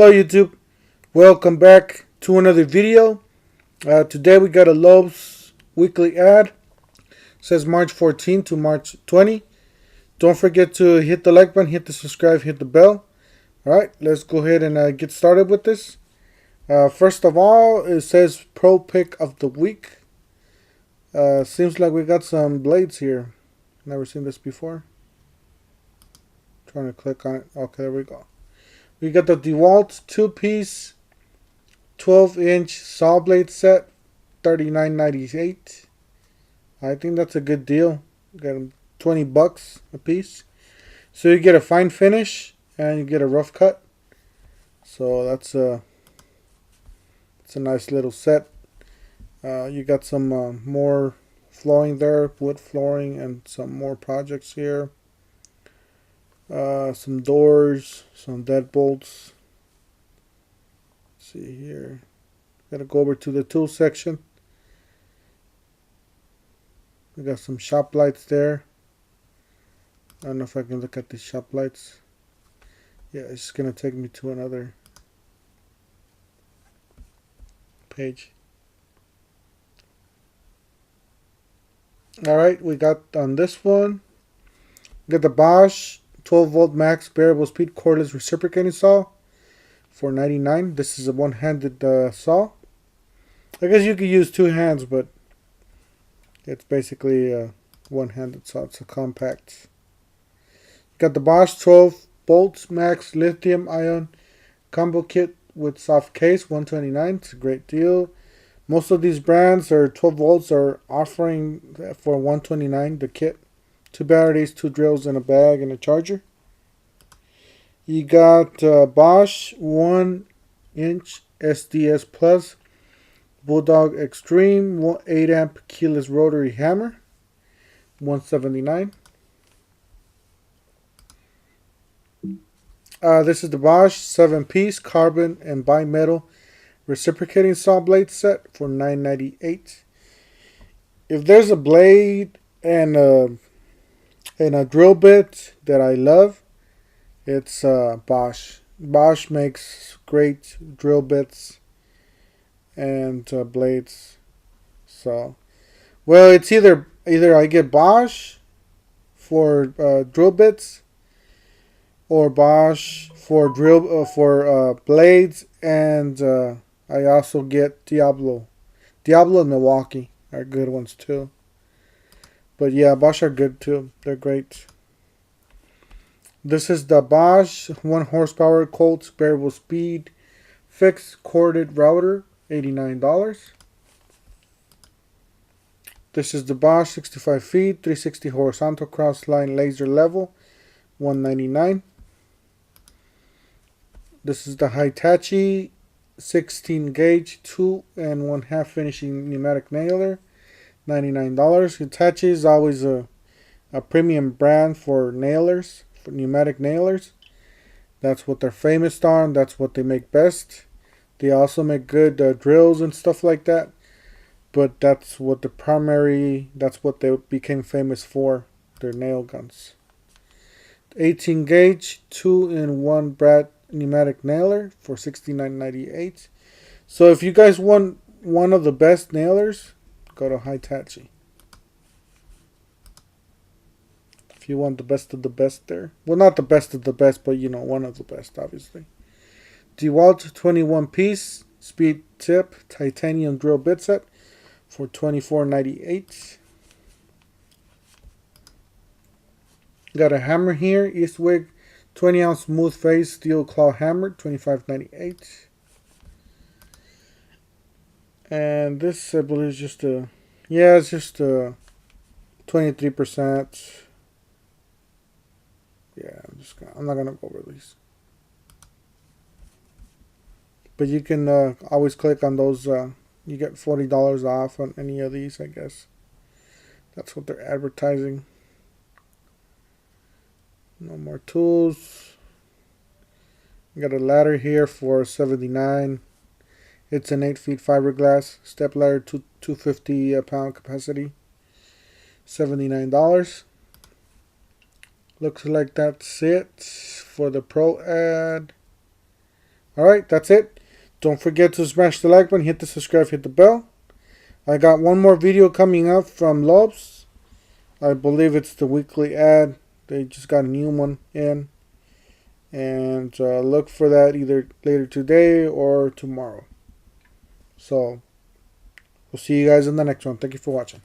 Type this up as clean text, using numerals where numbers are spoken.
Hello YouTube, welcome back to another video. Today we got a Lowe's weekly ad. It says March 14 to March 20. Don't forget to hit the like button, hit the subscribe, hit the bell. Alright, let's go ahead and get started with this. First of all, it says Pro Pick of the Week. Seems like we got some blades here. Never seen this before. Trying to click on it. Okay, there we go. We got the DeWalt 2-piece 12-inch saw blade set, $39.98. I think that's a good deal. You got them $20 a piece. So you get a fine finish and you get a rough cut. So that's a nice little set. You got some more flooring there, wood flooring, and some more projects here. Some doors, some deadbolts. See here. Gotta go over to the tool section. We got some shop lights there. I don't know if I can look at these shop lights. Yeah, it's gonna take me to another page. Alright, we got on this one. We got the Bosch 12-volt max variable speed cordless reciprocating saw for $99. This is a one-handed saw. I guess you could use two hands, but it's basically a one-handed saw. It's a compact. Got the Bosch 12 volts max lithium ion combo kit with soft case, $129. It's a great deal. Most of these brands or 12 volts are offering for $129 the kit. 2 batteries, 2 drills, and a bag and a charger. You got Bosch 1-inch SDS Plus Bulldog Extreme 8 amp keyless rotary hammer, $179. This is the Bosch 7-piece carbon and bimetal reciprocating saw blade set for $9.98. If there's a blade and a drill bit that I love, it's Bosch. Bosch makes great drill bits and blades. So, well, it's either I get Bosch for drill bits or Bosch for blades, and I also get Diablo and Milwaukee are good ones too. But yeah, Bosch are good too. They're great. This is the Bosch 1 horsepower Colts variable speed fixed corded router, $89. This is the Bosch 65 feet 360 horizontal cross line laser level, $199. This is the Hitachi 16 gauge 2 1/2 finishing pneumatic nailer, $99. Hitachi is always a premium brand for nailers, for pneumatic nailers. That's what they're famous on. That's what they make best. They also make good drills and stuff like that. But that's what they became famous for, their nail guns. 18 gauge 2-in-1 Brad pneumatic nailer for $69.98. So if you guys want one of the best nailers, go to Hitachi. If you want the best of the best there. Well, not the best of the best, but you know, one of the best, obviously. DeWalt 21-piece speed tip titanium drill bit set for $24.98. Got a hammer here, Eastwick 20-ounce smooth face steel claw hammer, $25.98. And this, I believe, is just a, yeah, it's just a 23%. Yeah, I'm not gonna go over these. But you can always click on those. You get $40 off on any of these, I guess. That's what they're advertising. No more tools. Got a ladder here for $79. It's an 8 feet fiberglass step ladder, 250 pound capacity, $79. Looks like that's it for the Pro ad. Alright, that's it. Don't forget to smash the like button, hit the subscribe, hit the bell. I got one more video coming up from Lobes. I believe it's the weekly ad. They just got a new one in. And look for that either later today or tomorrow. So, we'll see you guys in the next one. Thank you for watching.